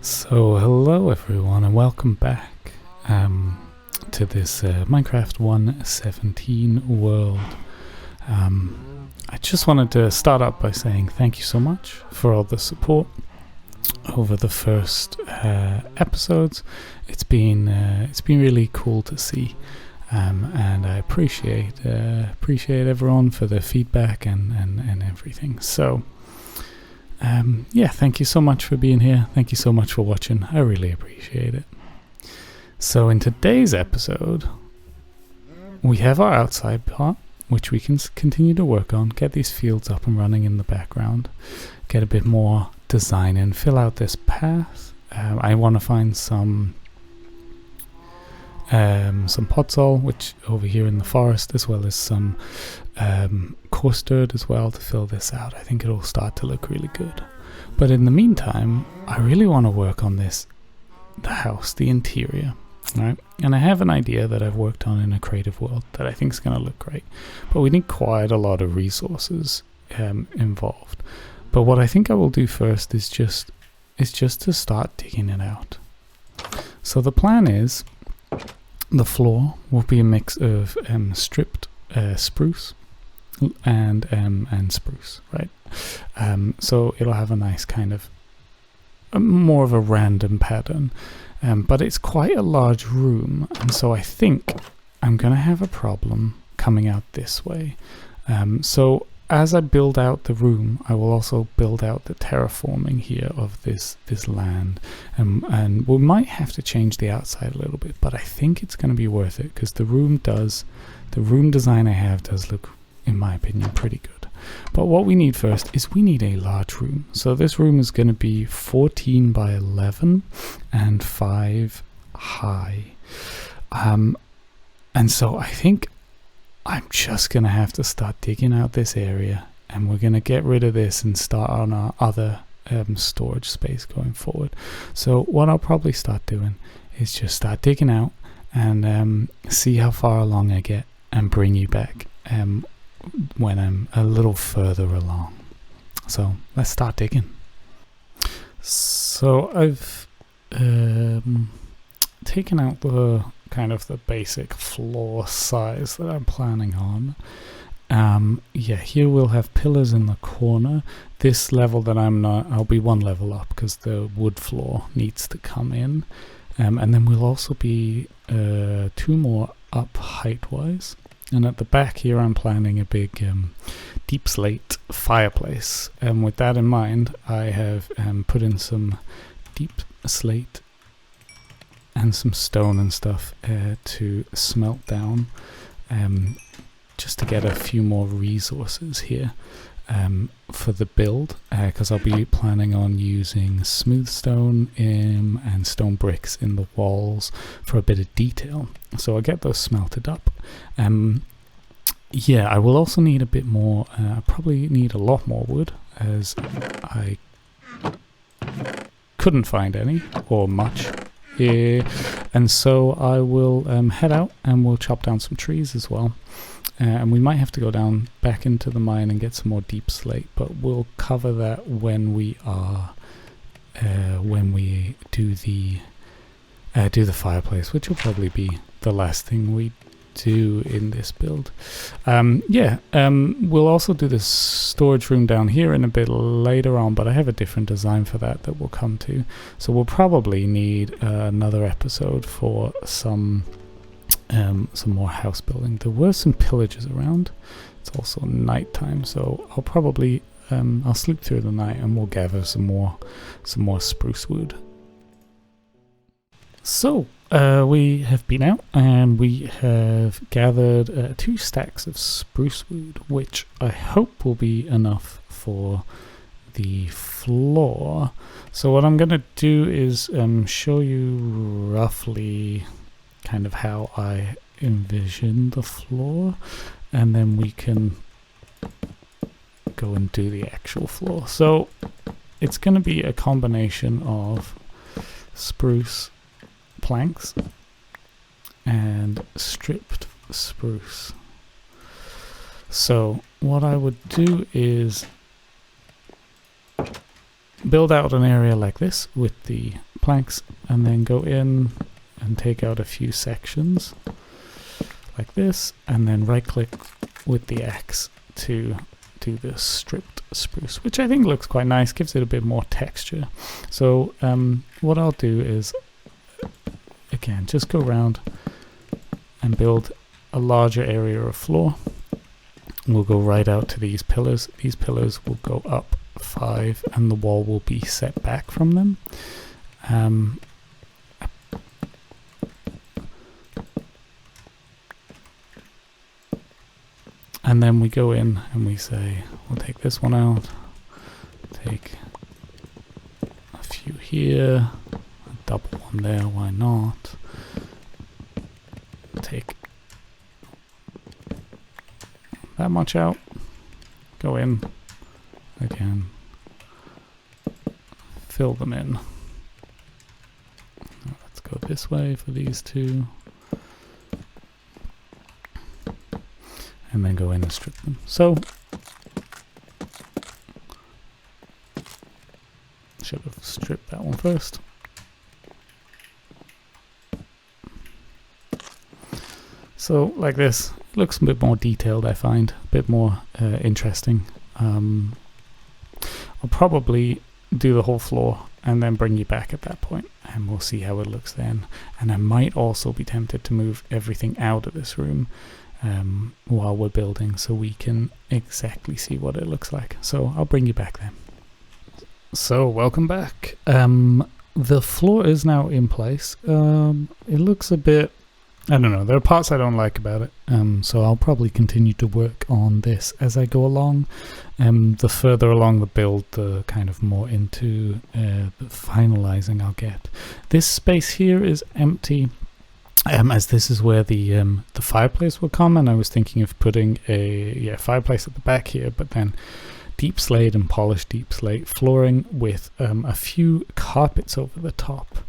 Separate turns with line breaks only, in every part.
So hello everyone and welcome back to this Minecraft 1.17 world. I just wanted to start up by saying thank you so much for all the support over the first episodes. It's been really cool to see, and I appreciate everyone for their feedback and everything. So yeah, thank you so much for being here. Thank you so much for watching. I really appreciate it. So in today's episode, we have our outside part, which we can continue to work on, get these fields up and running in the background, get a bit more design and fill out this path. I want to find some podzol, which over here in the forest, as well as some coarse dirt as well to fill this out. I think it'll start to look really good. But in the meantime, I really want to work on the house, the interior, right? And I have an idea that I've worked on in a creative world that I think is going to look great. But we need quite a lot of resources involved. But what I think I will do first is just to start digging it out. So the plan is the floor will be a mix of stripped spruce and spruce, right? So it'll have a nice kind of more of a random pattern, but it's quite a large room, and so I think I'm gonna have a problem coming out this way. So as I build out the room, I will also build out the terraforming here of this land, and we might have to change the outside a little bit, but I think it's going to be worth it because the room design I have does look, in my opinion, pretty good. But what we need first is we need a large room. So this room is going to be 14 by 11 and 5 high, and so I think I'm just going to have to start digging out this area, and we're going to get rid of this and start on our other storage space going forward. So what I'll probably start doing is just start digging out and see how far along I get and bring you back when I'm a little further along. So let's start digging. So I've taken out the kind of the basic floor size that I'm planning on. Yeah, here we'll have pillars in the corner. This level that I'll be one level up because the wood floor needs to come in, and then we'll also be 2 more up height wise. And at the back here I'm planning a big deep slate fireplace, and with that in mind I have put in some deep slate and some stone and stuff to smelt down, just to get a few more resources here for the build, because I'll be planning on using smooth stone and stone bricks in the walls for a bit of detail. So I'll get those smelted up. Yeah, I will also need a bit more, I probably need a lot more wood, as I couldn't find any or much. Yeah, and so I will head out and we'll chop down some trees as well, and we might have to go down back into the mine and get some more deep slate, but we'll cover that when we do the fireplace, which will probably be the last thing we do in this build. We'll also do this storage room down here in a bit later on, but I have a different design for that we'll come to. So we'll probably need another episode for some more house building. There were some pillagers around. It's also nighttime, so I'll probably I'll sleep through the night and we'll gather some more spruce wood. So we have been out and we have gathered 2 stacks of spruce wood, which I hope will be enough for the floor. So what I'm going to do is show you roughly kind of how I envision the floor, and then we can go and do the actual floor. So it's going to be a combination of spruce planks and stripped spruce. So what I would do is build out an area like this with the planks and then go in and take out a few sections like this, and then right click with the axe to do the stripped spruce, which I think looks quite nice, gives it a bit more texture. So what I'll do is, again, just go around and build a larger area of floor. We'll go right out to these pillars. These pillars will go up 5 and the wall will be set back from them. And then we go in and we say, we'll take this one out, take a few here, a double one there, why not? Take that much out, go in again, fill them in. Let's go this way for these two. And then go in and strip them. So, should have stripped that one first. So, like this, it looks a bit more detailed, I find, a bit more interesting. I'll probably do the whole floor and then bring you back at that point, and we'll see how it looks then. And I might also be tempted to move everything out of this room while we're building, so we can exactly see what it looks like. So I'll bring you back then. So welcome back. The floor is now in place. It looks a bit, I don't know, there are parts I don't like about it, so I'll probably continue to work on this as I go along. The further along the build, the kind of more into the finalizing I'll get. This space here is empty, as this is where the fireplace will come, and I was thinking of putting a fireplace at the back here, but then deep slate and polished deep slate flooring with a few carpets over the top.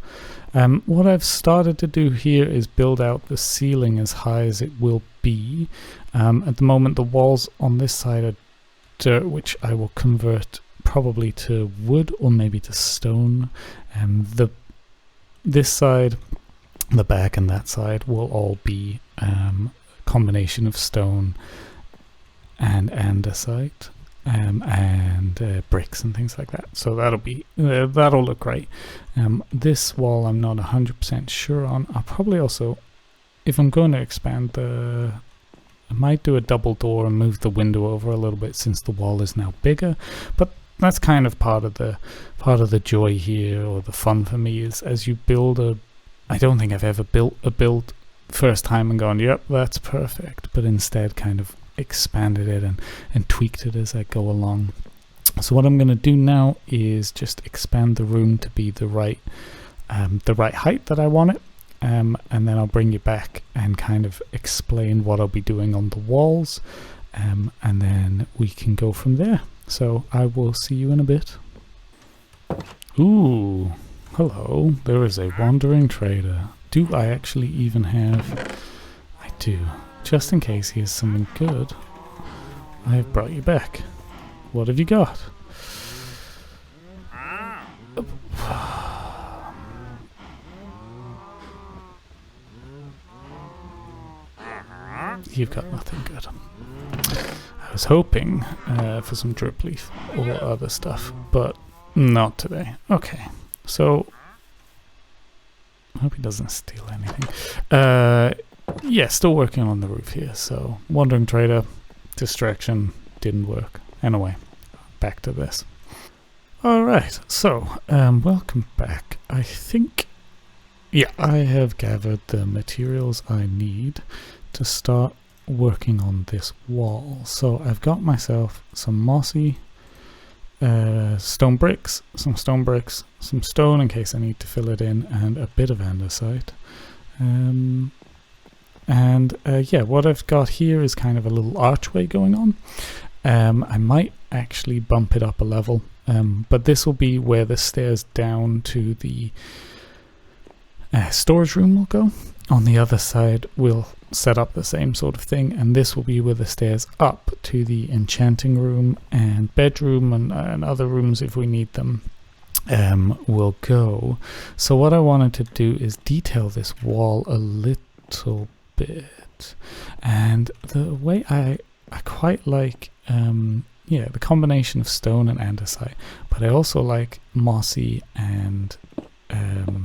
What I've started to do here is build out the ceiling as high as it will be. At the moment the walls on this side are dirt, which I will convert probably to wood or maybe to stone. This side, the back and that side will all be combination of stone and andesite and bricks and things like that. So that'll look great. This wall I'm not 100% sure on. I'll probably also, if I'm going to expand I might do a double door and move the window over a little bit since the wall is now bigger. But that's kind of part of the joy here, or the fun for me, is as you build I don't think I've ever built a build first time and gone, yep, that's perfect, but instead kind of expanded it and tweaked it as I go along. So what I'm going to do now is just expand the room to be the right height that I want it, and then I'll bring you back and kind of explain what I'll be doing on the walls, and then we can go from there. So I will see you in a bit. Ooh, hello, there is a wandering trader. Do I actually even have... I do. Just in case he has something good, I have brought you back. What have you got? You've got nothing good. I was hoping for some drip leaf or other stuff, but not today. Okay, so I hope he doesn't steal anything. Yeah, still working on the roof here. So wandering trader, distraction, didn't work. Anyway, back to this. Alright, so welcome back. I think, yeah, I have gathered the materials I need to start working on this wall. So I've got myself some mossy stone bricks, some stone in case I need to fill it in, and a bit of andesite. Yeah, what I've got here is kind of a little archway going on. I might actually bump it up a level, but this will be where the stairs down to the storage room will go. On the other side we'll set up the same sort of thing, and this will be where the stairs up to the enchanting room and bedroom and other rooms if we need them will go. So what I wanted to do is detail this wall a little bit, and the way I quite like the combination of stone and andesite, but I also like mossy and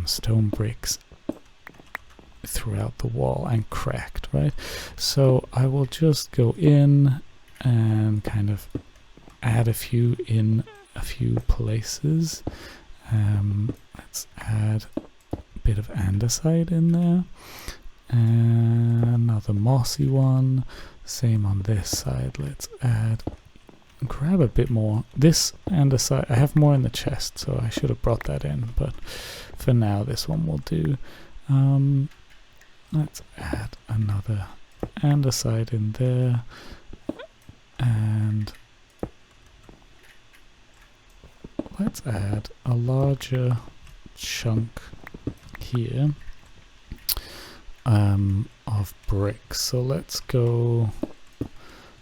stone bricks throughout the wall and cracked, right? So I will just go in and kind of add a few in a few places. Let's add a bit of andesite in there, and another mossy one. Same on this side. Let's grab a bit more. This andesite, I have more in the chest, so I should have brought that in, but for now this one will do. Let's add another andesite in there, and let's add a larger chunk here of bricks. So let's go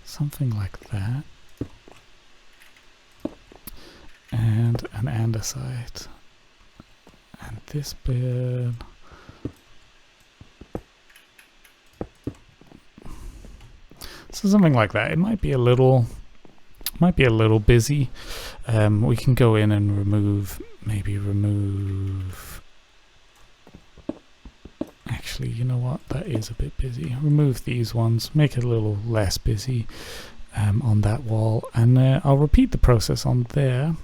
something like that, and an andesite, and this bit. So something like that. It might be a little busy. We can go in and remove. Actually, you know what? That is a bit busy. Remove these ones. Make it a little less busy on that wall, and I'll repeat the process on there.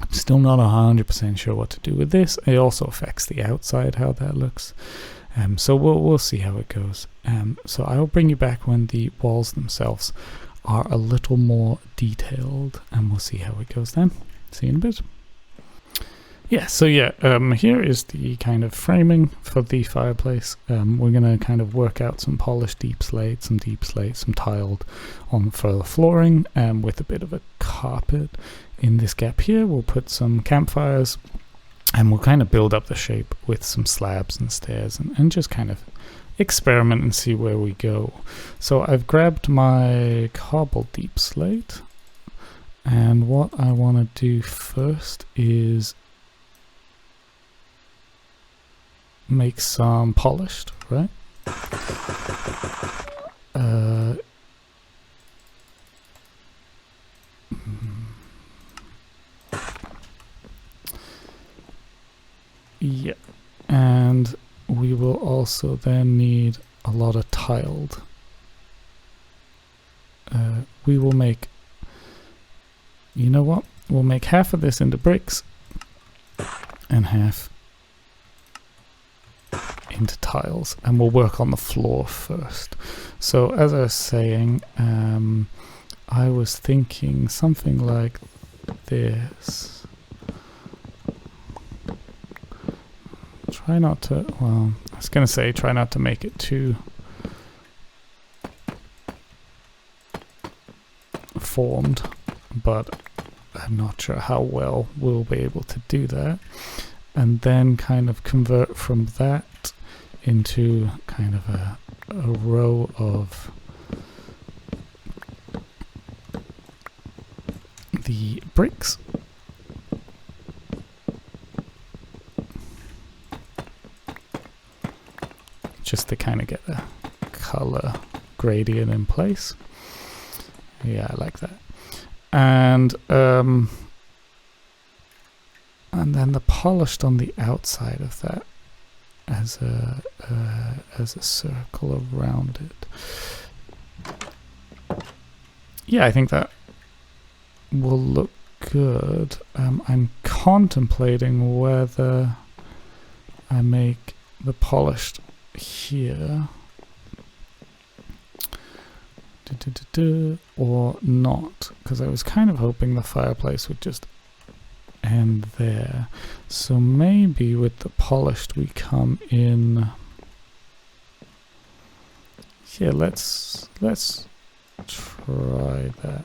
I'm still not 100% sure what to do with this. It also affects the outside, how that looks. So we'll see how it goes. So I'll bring you back when the walls themselves are a little more detailed, and we'll see how it goes then. See you in a bit. Yeah, so here is the kind of framing for the fireplace. We're going to kind of work out some polished deep slate, some tiled on for the flooring, with a bit of a carpet. In this gap here, we'll put some campfires, and we'll kind of build up the shape with some slabs and stairs, and just kind of experiment and see where we go. So I've grabbed my cobbled deep slate, and what I want to do first is make some polished, right? Yeah, and we will also then need a lot of tiled. We will make, you know what? We'll make half of this into bricks and half into tiles, and we'll work on the floor first. So as I was saying, I was thinking something like this. Try not to, well, I was going to say try not to make it too formed, but I'm not sure how well we'll be able to do that. And then kind of convert from that into kind of a row of the bricks. Just to kind of get a color gradient in place. Yeah, I like that. And then the polished on the outside of that as a circle around it. Yeah, I think that will look good. I'm contemplating whether I make the polished here or not, because I was kind of hoping the fireplace would just end there. So maybe with the polished we come in. Yeah, let's try that.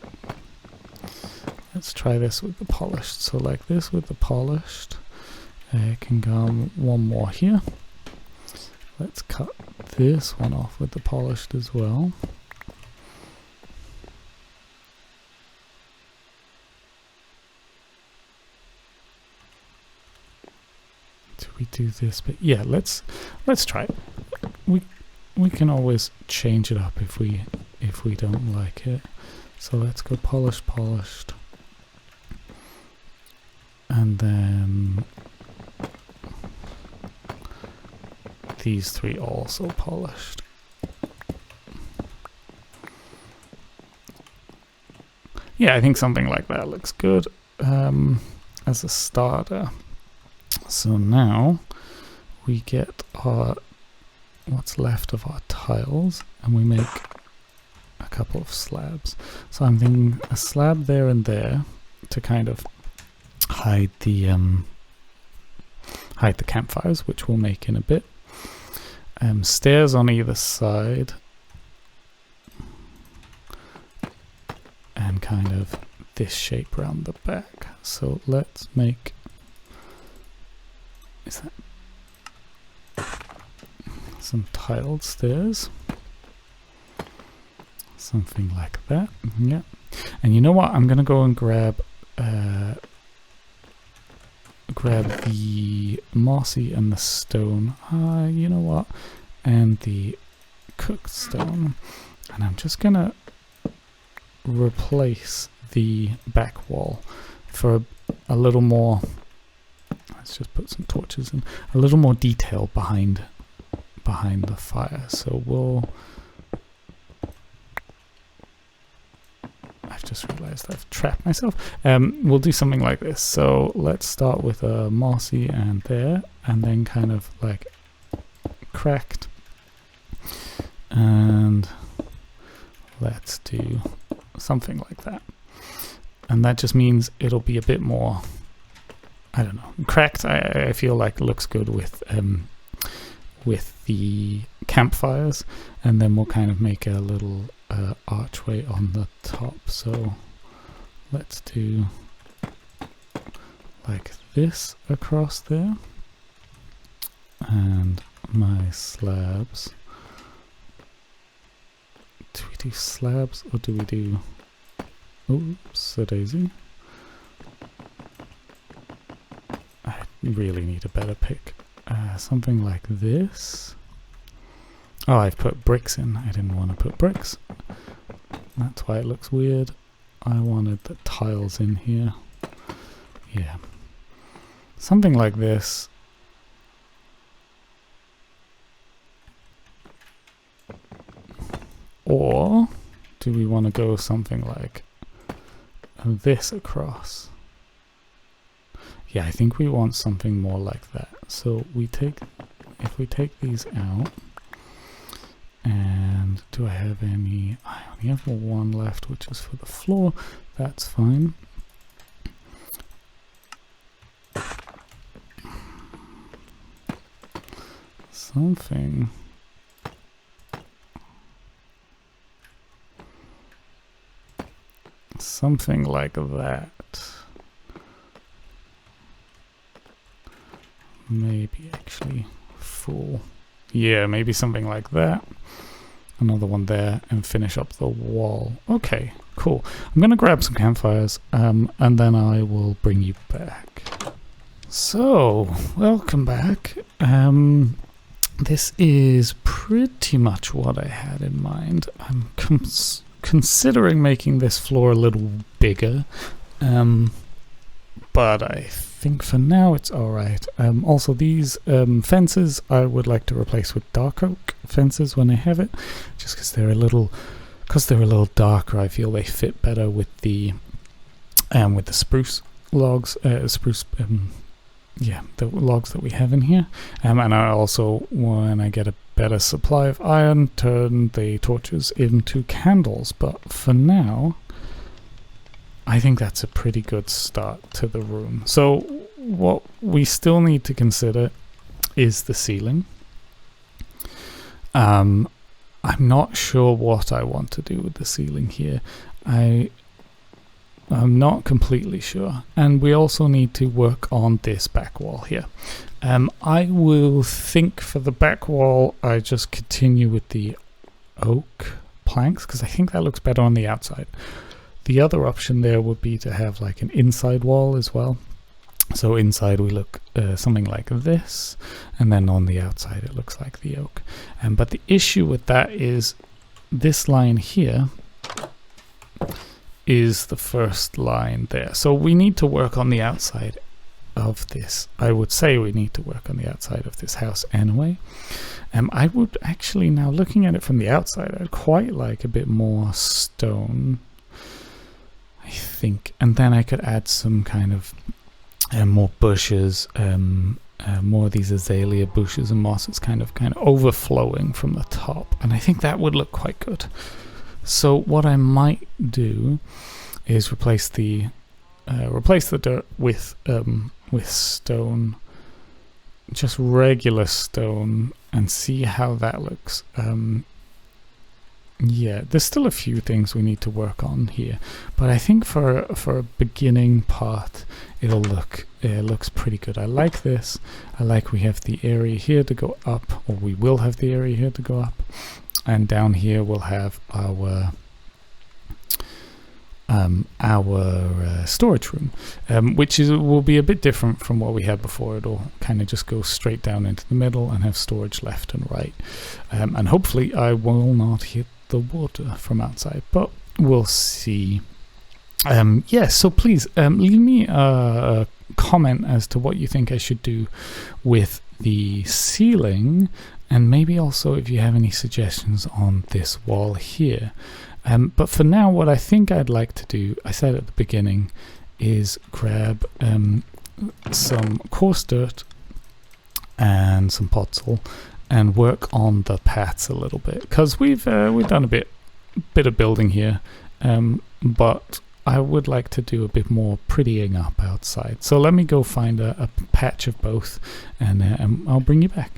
Let's try this with the polished. So like this with the polished, it can go one more here. Let's cut this one off with the polished as well. do we do this bit? Yeah, let's try it. We can always change it up if we don't like it. So let's go polished, and then these three also polished. Yeah, I think something like that looks good as a starter. So now we get our what's left of our tiles, and we make a couple of slabs. So I'm thinking a slab there and there to kind of hide the campfires, which we'll make in a bit. Stairs on either side, and kind of this shape around the back. So let's make, is that some tiled stairs, something like that. Yeah. And you know what, I'm gonna go and grab the mossy and the stone, you know what, and the cooked stone, and I'm just gonna replace the back wall for a little more, let's just put some torches in, a little more detail behind the fire. So I've just realized I've trapped myself. We'll do something like this. So let's start with a mossy and there, and then kind of like cracked, and let's do something like that. And that just means it'll be a bit more, I don't know, cracked. I feel like looks good with the campfires, and then we'll kind of make a little archway on the top. So let's do like this across there, and my slabs. Do we do slabs or do we do, oops, a daisy. I really need a better pick. Something like this. Oh, I've put bricks in. I didn't want to put bricks. That's why it looks weird. I wanted the tiles in here. Yeah. Something like this. Or do we want to go something like this across? Yeah, I think we want something more like that. So if we take these out, and do I have any? I only have one left, which is for the floor. That's fine. Something like that. Maybe actually full. Yeah, maybe something like that. Another one there, and finish up the wall. Okay, cool. I'm gonna grab some campfires, and then I will bring you back. So, welcome back. This is pretty much what I had in mind. I'm considering making this floor a little bigger, but I think for now it's alright. Also, these fences I would like to replace with dark oak fences when I have it, just because they're a little darker. I feel they fit better with the spruce logs, the logs that we have in here. And I also, when I get a better supply of iron, turn the torches into candles. But for now, I think that's a pretty good start to the room. So what we still need to consider is the ceiling. I'm not sure what I want to do with the ceiling here. I'm not completely sure. And we also need to work on this back wall here. I will think for the back wall, I just continue with the oak planks, because I think that looks better on the outside. The other option there would be to have like an inside wall as well. So inside we look something like this, and then on the outside it looks like the oak. But the issue with that is this line here is the first line there. So we need to work on the outside of this. I would say we need to work on the outside of this house anyway. I would actually, now looking at it from the outside, I'd quite like a bit more stone, I think. And then I could add some kind of more bushes, more of these azalea bushes and mosses kind of overflowing from the top. And I think that would look quite good. So what I might do is replace the dirt with stone, just regular stone, and see how that looks. Yeah, there's still a few things we need to work on here, but I think for a beginning part, it looks pretty good. I like this. I like we have the area here to go up, or we will have the area here to go up, and down here we'll have our storage room, which will be a bit different from what we had before. It'll kind of just go straight down into the middle and have storage left and right, and hopefully I will not hit the water from outside, but we'll see. Yeah, so please leave me a comment as to what you think I should do with the ceiling, and maybe also if you have any suggestions on this wall here. But for now, what I think I'd like to do, I said at the beginning, is grab some coarse dirt and some potsoil and work on the paths a little bit, because we've done a bit of building here, but I would like to do a bit more prettying up outside. So let me go find a patch of both, and I'll bring you back.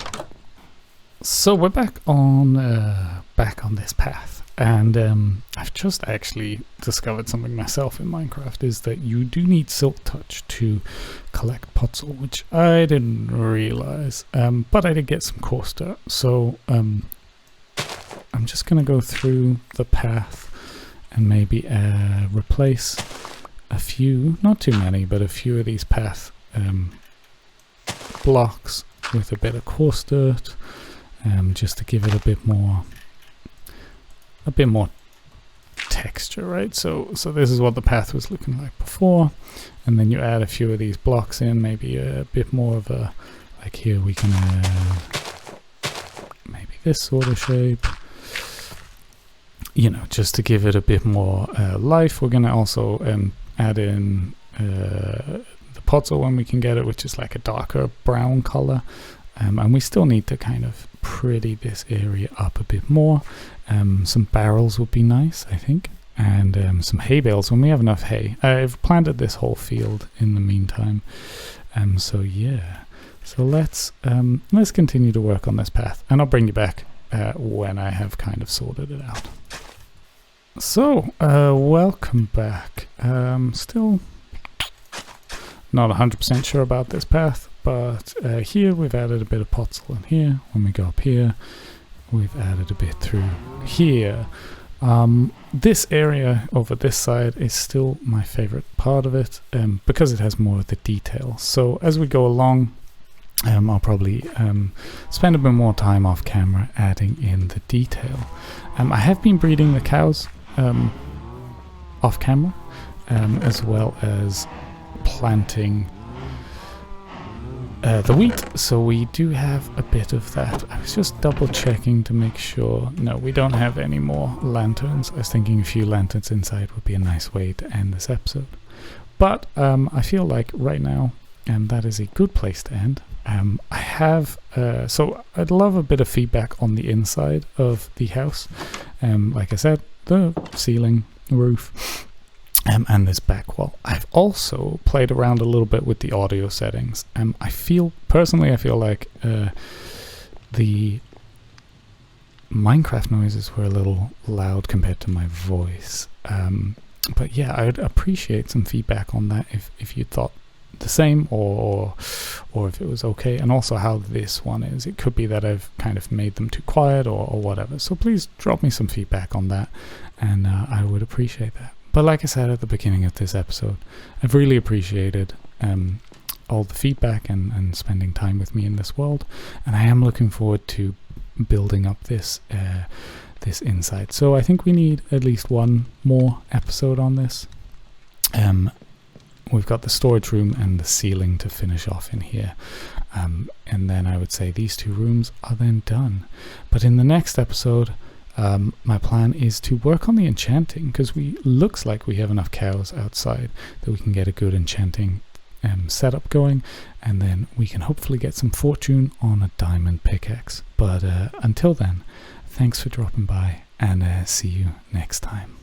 So we're back on this path. And I've just actually discovered something myself in Minecraft, is that you do need silk touch to collect potsoil, which I didn't realize, but I did get some coarse dirt. So I'm just going to go through the path and maybe replace a few, not too many, but a few of these path blocks with a bit of coarse dirt, just to give it a bit more texture, right? So this is what the path was looking like before, and then you add a few of these blocks in, maybe a bit more of a, like here we can add maybe this sort of shape, you know, just to give it a bit more life. We're gonna also add in the potsoil when we can get it, which is like a darker brown color, and we still need to kind of pretty this area up a bit more. Some barrels would be nice, I think, and some hay bales when we have enough hay. I've planted this whole field in the meantime, so yeah. So let's continue to work on this path, and I'll bring you back when I have kind of sorted it out. So welcome back. Still not 100% sure about this path, but here we've added a bit of potsoil in here. When we go up here, we've added a bit through here. This area over this side is still my favorite part of it, because it has more of the detail. So as we go along, I'll probably spend a bit more time off camera adding in the detail. I have been breeding the cows off camera, as well as planting the wheat, so we do have a bit of that. I was just double checking to make sure. No, we don't have any more lanterns. I was thinking a few lanterns inside would be a nice way to end this episode, but I feel like right now that is a good place to end. I have so I'd love a bit of feedback on the inside of the house, like I said, the ceiling, the roof, and this back wall. I've also played around a little bit with the audio settings. I feel like the Minecraft noises were a little loud compared to my voice. But yeah, I'd appreciate some feedback on that if you thought the same, or if it was okay, and also how this one is. It could be that I've kind of made them too quiet or whatever. So please drop me some feedback on that, and I would appreciate that. But like I said at the beginning of this episode, I've really appreciated all the feedback and spending time with me in this world. And I am looking forward to building up this this insight. So I think we need at least one more episode on this. We've got the storage room and the ceiling to finish off in here. And then I would say these 2 rooms are then done. But in the next episode, my plan is to work on the enchanting, because looks like we have enough cows outside that we can get a good enchanting setup going, and then we can hopefully get some fortune on a diamond pickaxe. But until then, thanks for dropping by, and see you next time.